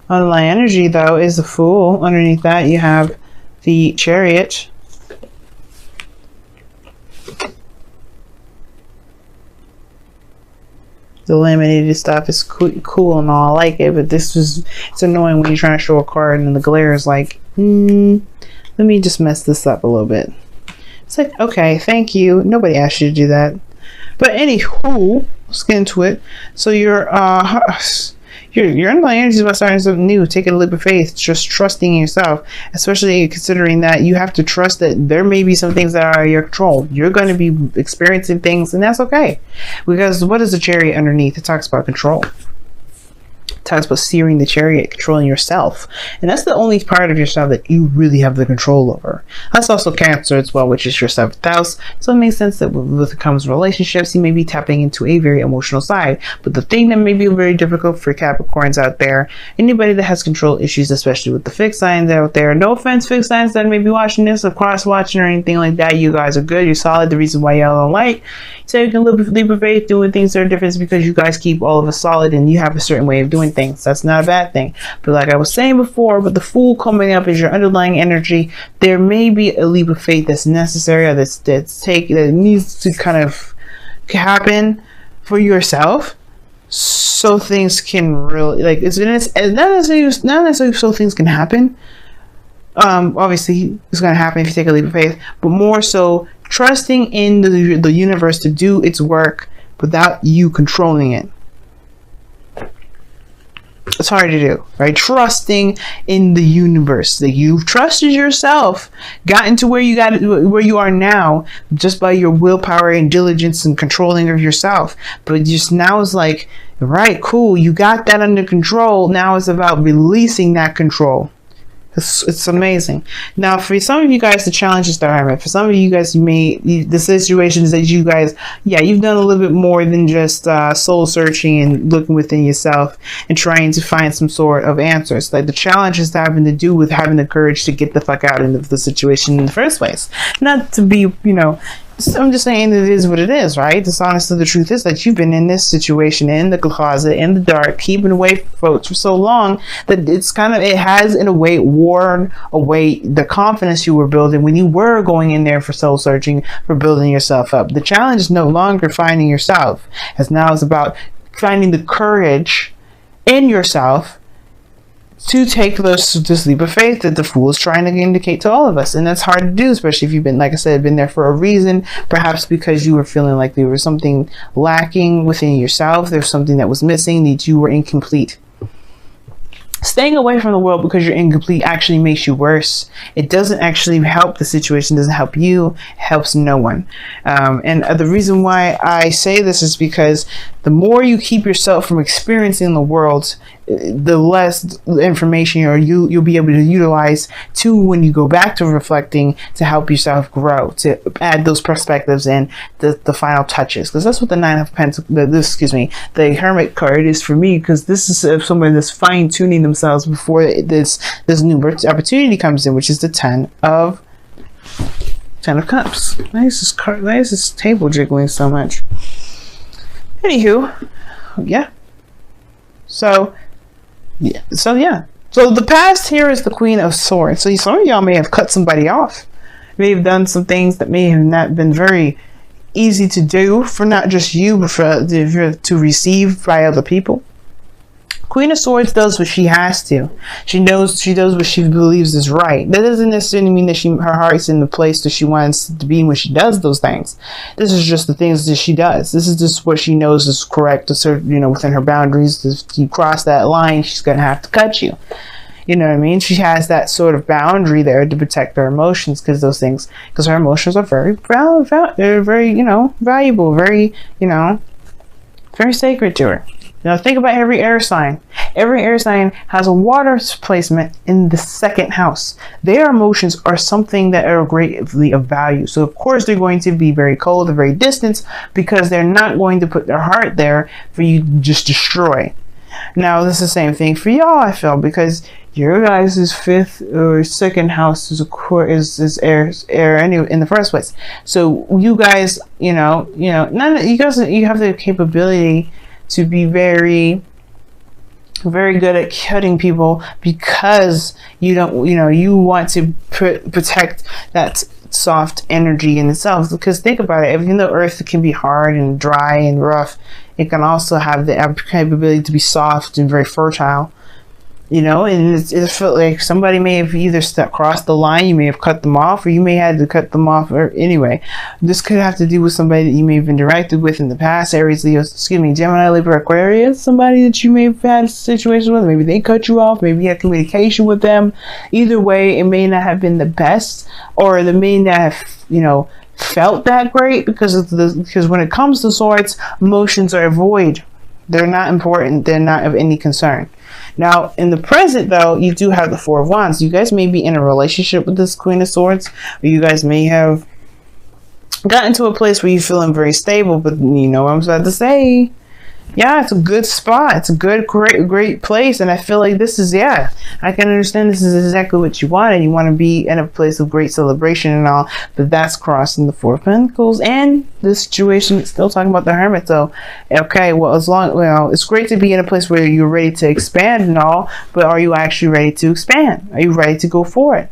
Underlying energy, though, is the Fool. Underneath that, you have the Chariot. The laminated stuff is cool and all. I like it, but it's annoying when you're trying to show a card and the glare is like, let me just mess this up a little bit. It's like, okay, thank you. Nobody asked you to do that. But anywho, let's get into it. So your underlying energy is about starting something new, taking a leap of faith, just trusting in yourself, especially considering that you have to trust that there may be some things that are out of your control. You're going to be experiencing things, and that's okay. Because what is the Chariot underneath? It talks about control. It talks about steering the chariot, controlling yourself. And that's the only part of yourself that you really have the control over. That's also Cancer as well, which is your 7th house. So it makes sense that with it comes relationships, you may be tapping into a very emotional side. But the thing that may be very difficult for Capricorns out there, anybody that has control issues, especially with the fixed signs out there, no offense, fixed signs that may be watching this or cross watching or anything like that, you guys are good, you're solid. The reason why y'all don't like, so you can leap of faith doing things that are different is because you guys keep all of us solid and you have a certain way of doing things. That's not a bad thing. But like I was saying before, with the Fool coming up as your underlying energy, there may be a leap of faith that's necessary or that needs to kind of happen for yourself, so things can really, like, it's not necessarily so things can happen. Obviously it's going to happen if you take a leap of faith, but more so trusting in the universe to do its work without you controlling it. It's hard to do, right? Trusting in the universe, that you've trusted yourself, gotten to where you are now, just by your willpower and diligence and controlling of yourself. But just now is like, right, cool, you got that under control. Now it's about releasing that control. It's amazing. Now, for some of you guys, the challenges that I'm at. For some of you guys, the situations that you guys, you've done a little bit more than just soul searching and looking within yourself and trying to find some sort of answers. Like the challenge is having to do with having the courage to get the fuck out of the situation in the first place. Not to be, I'm just saying it is what it is, right? Honestly, the truth is that you've been in this situation, in the closet, in the dark, keeping away from folks for so long that it has in a way worn away the confidence you were building when you were going in there for soul searching, for building yourself up. The challenge is no longer finding yourself, as now it's about finding the courage in yourself to take this leap of faith that the Fool is trying to indicate to all of us. And that's hard to do, especially if you've been, like I said, been there for a reason, perhaps because you were feeling like there was something lacking within yourself, there's something that was missing, that you were incomplete. Staying away from the world because you're incomplete actually makes you worse. It doesn't actually help the situation, doesn't help you, it helps no one. And the reason why I say this is because the more you keep yourself from experiencing the world, the less information you'll be able to utilize to when you go back to reflecting, to help yourself grow, to add those perspectives and the final touches. Because that's what the Nine of Pentacles, the Hermit card is for me, because this is someone that's fine-tuning themselves before this new opportunity comes in, which is the Ten of Cups. Why is this table jiggling so much? Anywho, So the past here is the Queen of Swords. So some of y'all may have cut somebody off, may have done some things that may have not been very easy to do for not just you, but to receive by other people. Queen of Swords does what she has to. She does what she believes is right. That doesn't necessarily mean that her heart's in the place that she wants to be when she does those things. This is just the things that she does. This is just what she knows is correct, within her boundaries. If you cross that line, she's going to have to cut you. You know what I mean? She has that sort of boundary there to protect her emotions, because her emotions are very, they're very, valuable, very, very sacred to her. Now think about every air sign. Every air sign has a water placement in the 2nd house. Their emotions are something that are greatly of value. So of course they're going to be very cold and very distant, because they're not going to put their heart there for you to just destroy. Now this is the same thing for y'all, I feel, because your guys' 5th or 2nd house is air anyway in the first place. So you guys, you have the capability to be very very good at cutting people because you don't, you want to protect that soft energy in itself. Because think about it, even though earth can be hard and dry and rough, it can also have the capability to be soft and very fertile. And it felt like somebody may have either crossed the line, you may have cut them off, or you may have had to cut them off. Or anyway, this could have to do with somebody that you may have interacted with in the past. Aries, Leo, Gemini, Libra, Aquarius, somebody that you may have had a situation with. Maybe they cut you off, maybe you had communication with them. Either way, it may not have been the best, or they may not have, felt that great, because when it comes to swords, emotions are void. They're not important. They're not of any concern. Now, in the present, though, you do have the Four of Wands. You guys may be in a relationship with this Queen of Swords, or you guys may have gotten to a place where you're feeling very stable. But you know what I'm about to say? Yeah, it's a good spot. It's a good, great place. And I feel like this is, I can understand this is exactly what you want. And you want to be in a place of great celebration and all. But that's crossing the Four of Pentacles. And the situation is still talking about the Hermit. So, okay, well, it's great to be in a place where you're ready to expand and all. But are you actually ready to expand? Are you ready to go for it?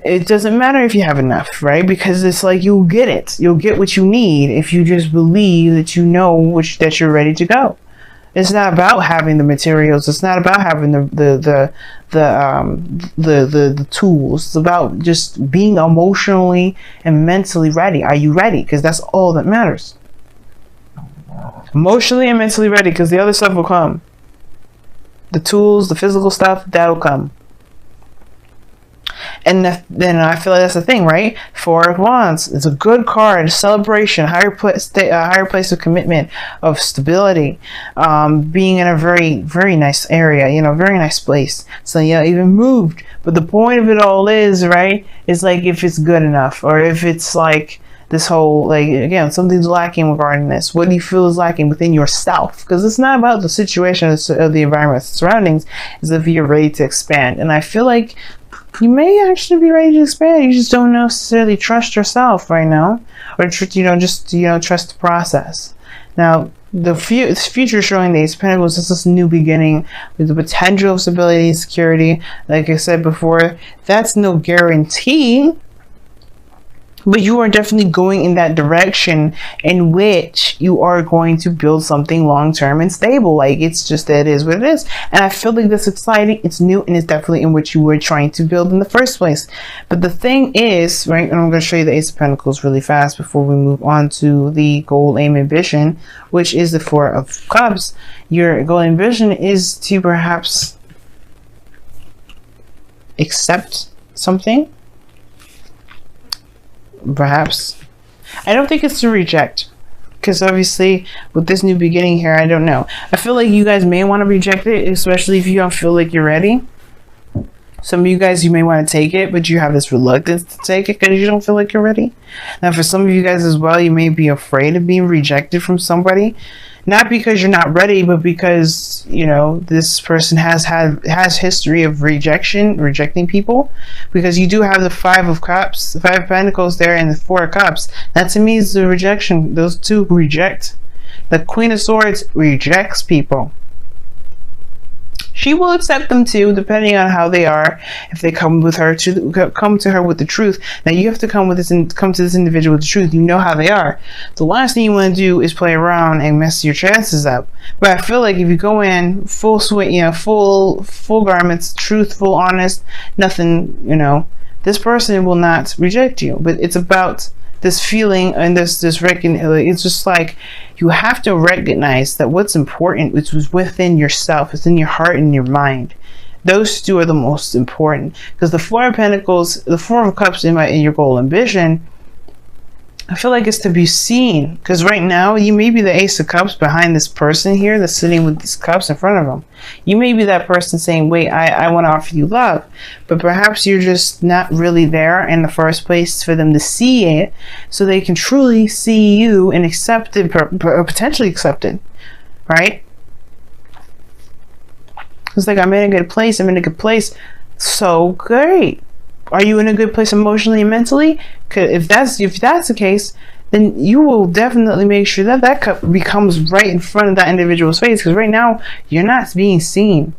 It doesn't matter if you have enough, right? Because it's like you'll get it. You'll get what you need if you just believe that that you're ready to go. It's not about having the materials. It's not about having the tools. It's about just being emotionally and mentally ready. Are you ready? Because that's all that matters. Emotionally and mentally ready, because the other stuff will come. The tools, the physical stuff, that'll come. And then I feel like that's the thing, right? Four of Wands. It's a good card, a celebration, a higher place of commitment, of stability, being in a very, very nice area, very nice place. So, even moved. But the point of it all is, right, is like if it's good enough, or if it's like this whole, like, again, something's lacking regarding this. What do you feel is lacking within yourself? Because it's not about the situation of the environment, the surroundings. It's if you're ready to expand. And I feel like you may actually be ready to expand. You just don't necessarily trust yourself right now, or trust the process. Now, the future showing the Ace of Pentacles is this new beginning with the potential of stability and security. Like I said before, that's no guarantee, but you are definitely going in that direction in which you are going to build something long-term and stable. Like, it's just that it is what it is. And I feel like that's exciting. It's new, and it's definitely in what you were trying to build in the first place. But the thing is, right, and I'm going to show you the Ace of Pentacles really fast before we move on to the goal, aim, ambition, which is the Four of Cups. Your goal, ambition is to perhaps accept something. Perhaps. I don't think it's to reject, because obviously with this new beginning here, I don't know. I feel like you guys may want to reject it, especially if you don't feel like you're ready. Some of you guys, you may want to take it, but you have this reluctance to take it because you don't feel like you're ready. Now, for some of you guys as well, you may be afraid of being rejected from somebody. Not because you're not ready, but because, this person has history of rejecting people. Because you do have the Five of Cups, the Five of Pentacles there, and the Four of Cups. That to me is the rejection. Those two reject. The Queen of Swords rejects people. She will accept them too, depending on how they are. If they come to her with the truth. Now you have to come to this individual with the truth. You know how they are. The last thing you want to do is play around and mess your chances up. But I feel like if you go in full suite, full garments, truthful, honest, nothing, this person will not reject you. But it's about this feeling and this recognition. It's just like you have to recognize that what's important, which was within yourself, it's in your heart and your mind. Those two are the most important, because the Four of Pentacles, the Four of Cups in your goal, ambition, I feel like it's to be seen. Because right now, you may be the Ace of Cups behind this person here that's sitting with these cups in front of them. You may be that person saying, wait, I want to offer you love. But perhaps you're just not really there in the first place for them to see it, so they can truly see you and accept it, potentially accept it, right? It's like, I'm in a good place. I'm in a good place. So great. Are you in a good place emotionally and mentally? If that's the case, then you will definitely make sure that that cup becomes right in front of that individual's face, because right now you're not being seen.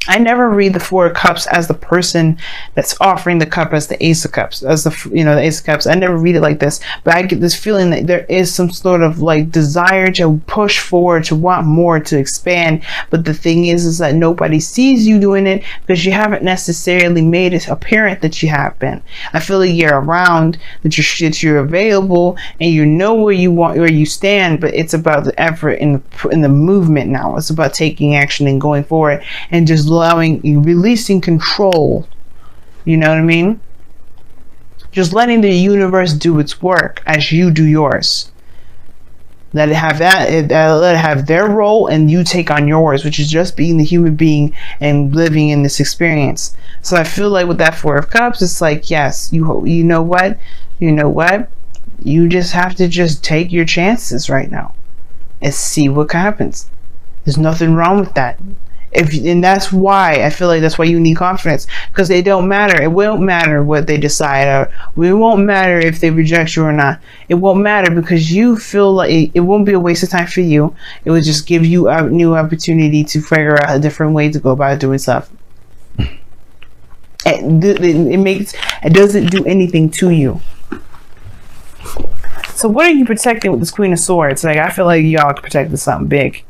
I never read the Four of Cups as the person that's offering the cup as the Ace of Cups, as the, you know, the Ace of Cups. I never read it like this, but I get this feeling that there is some sort of like desire to push forward, to want more, to expand. But the thing is that nobody sees you doing it because you haven't necessarily made it apparent that you have been. I feel like you're around, that you're available, and you know where you want, where you stand. But it's about the effort in the movement now. It's about taking action and going forward, and just releasing control. You know what I mean? Just letting the universe do its work as you do yours. Let it have let it have their role, and you take on yours, which is just being the human being and living in this experience. So I feel like with that Four of Cups, it's like, yes, you know what, you just have to just take your chances right now and see what happens. There's nothing wrong with that. And that's why I feel like that's why you need confidence, because they don't matter. It won't matter what they decide, or it won't matter if they reject you or not. It won't matter, because you feel like it won't be a waste of time for you. It will just give you a new opportunity to figure out a different way to go about doing stuff. It doesn't do anything to you. So what are you protecting with this Queen of Swords? Like, I feel like y'all protecting something big.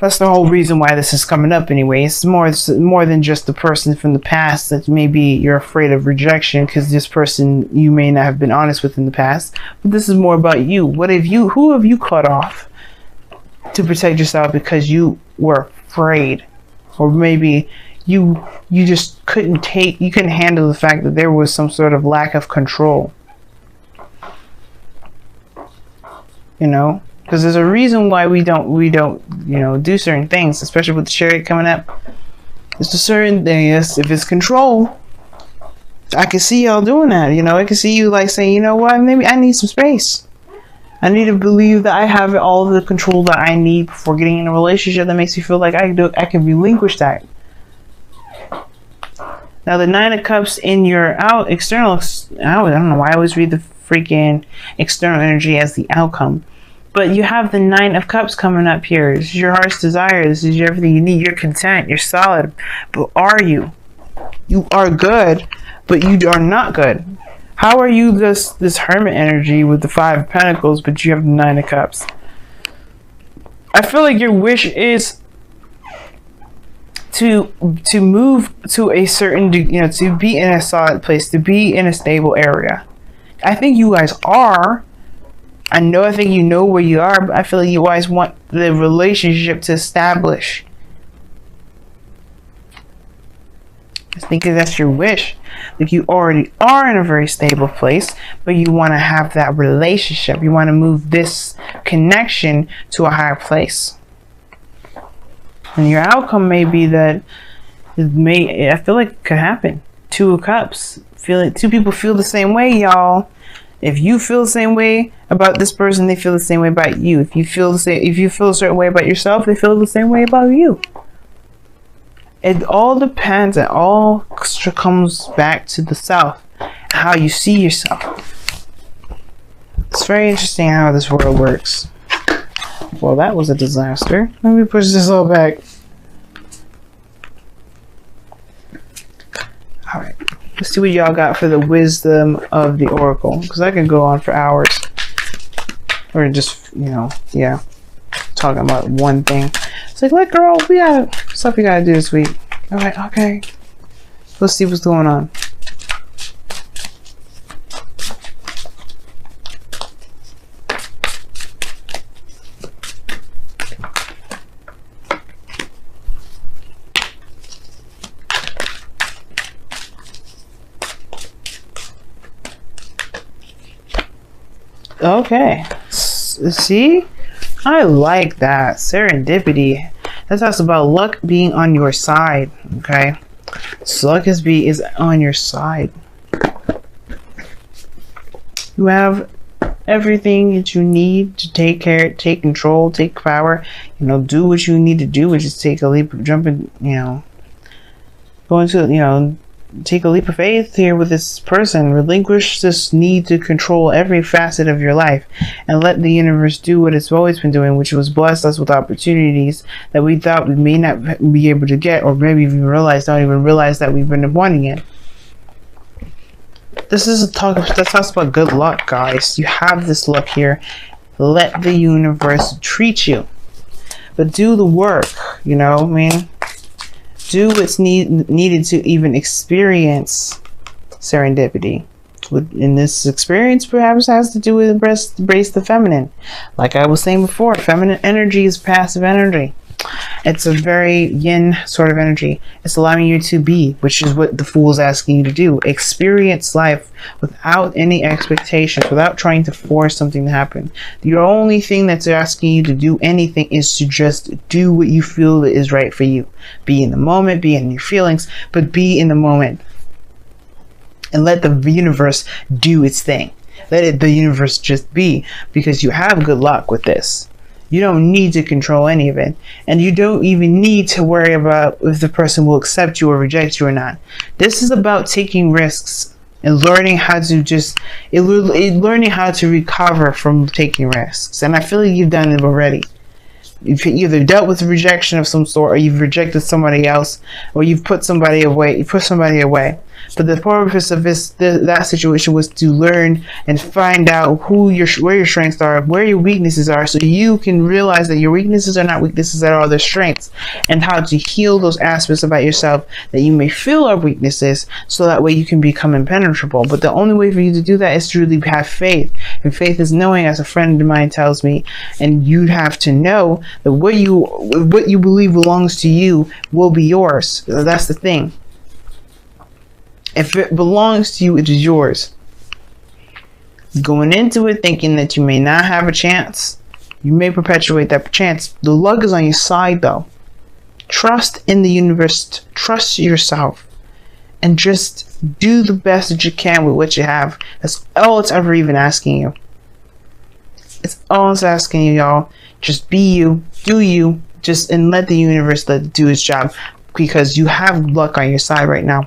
That's the whole reason why this is coming up anyway. It's more than just the person from the past that maybe you're afraid of rejection, because this person you may not have been honest with in the past. But this is more about you. Who have you cut off to protect yourself because you were afraid? Or maybe you just couldn't handle the fact that there was some sort of lack of control. You know? Because there's a reason why we don't, you know, do certain things, especially with the Chariot coming up. It's a certain thing. Yes, if it's control, I can see y'all doing that. You know, I can see you like saying, you know what, maybe I need some space. I need to believe that I have all the control that I need before getting in a relationship that makes me feel like I can relinquish that. Now the Nine of Cups in your external, I don't know why I always read the freaking external energy as the outcome. But you have the Nine of Cups coming up here. This is your heart's desire. This is everything you need. You're content. You're solid. But are you? You are good, but you are not good. How are you this Hermit energy with the Five of Pentacles, but you have the Nine of Cups? I feel like your wish is to move to a certain, you know, to be in a solid place, to be in a stable area. I think you guys are. I think you know where you are, but I feel like you always want the relationship to establish. I think that's your wish. Like, you already are in a very stable place, but you want to have that relationship. You want to move this connection to a higher place. And your outcome may be that I feel like it could happen. Two of Cups. Feel like two people feel the same way, y'all. If you feel the same way about this person, they feel the same way about you. If you feel a certain way about yourself, they feel the same way about you. It all depends. It all comes back to the self, how you see yourself. It's very interesting how this world works. Well, that was a disaster. Let me push this all back. All right. Let's see what y'all got for the wisdom of the Oracle, because I can go on for hours, or just, you know, yeah, talking about one thing. It's like, look, girl, we got stuff we gotta do this week. All right, okay, let's see what's going on. Okay, see, I like that. Serendipity. That talks about luck being on your side. Okay, so luck is on your side. You have everything that you need to take care, take control, take power. You know, do what you need to do, which is take a leap, jump in. You know, go into, you know, take a leap of faith here with this person. Relinquish this need to control every facet of your life and let the universe do what it's always been doing, which was bless us with opportunities that we thought we may not be able to get, or maybe even don't even realize that we've been wanting it. This is that talks about good luck, guys. You have this luck here. Let the universe treat you, but do the work. You know what I mean? Do what's needed to even experience serendipity. In this experience, perhaps has to do with embrace the feminine. Like I was saying before, feminine energy is passive energy. It's a very yin sort of energy. It's allowing you to be, which is what the Fool is asking you to do. Experience life without any expectations, without trying to force something to happen. The only thing that's asking you to do anything is to just do what you feel is right for you. Be in the moment, be in your feelings, but be in the moment. And let the universe do its thing. Let the universe just be, because you have good luck with this. You don't need to control any of it. And you don't even need to worry about if the person will accept you or reject you or not. This is about taking risks and learning how to recover from taking risks. And I feel like you've done it already. You've either dealt with rejection of some sort, or you've rejected somebody else, or you've put somebody away. But the purpose of that situation was to learn and find out where your strengths are, where your weaknesses are, so you can realize that your weaknesses are not weaknesses at all, they're strengths, and how to heal those aspects about yourself that you may feel are weaknesses, so that way you can become impenetrable. But the only way for you to do that is to really have faith. And faith is knowing, as a friend of mine tells me, and you have to know that what you believe belongs to you will be yours. That's the thing. If it belongs to you, it is yours. Going into it thinking that you may not have a chance, you may perpetuate that chance. The luck is on your side, though. Trust in the universe. Trust yourself. And just do the best that you can with what you have. That's all it's ever even asking you. It's all it's asking you, y'all. Just be you. Do you. And let the universe do its job. Because you have luck on your side right now.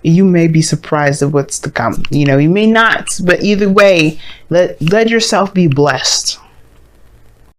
You may be surprised at what's to come. You know, you may not, but either way, let yourself be blessed.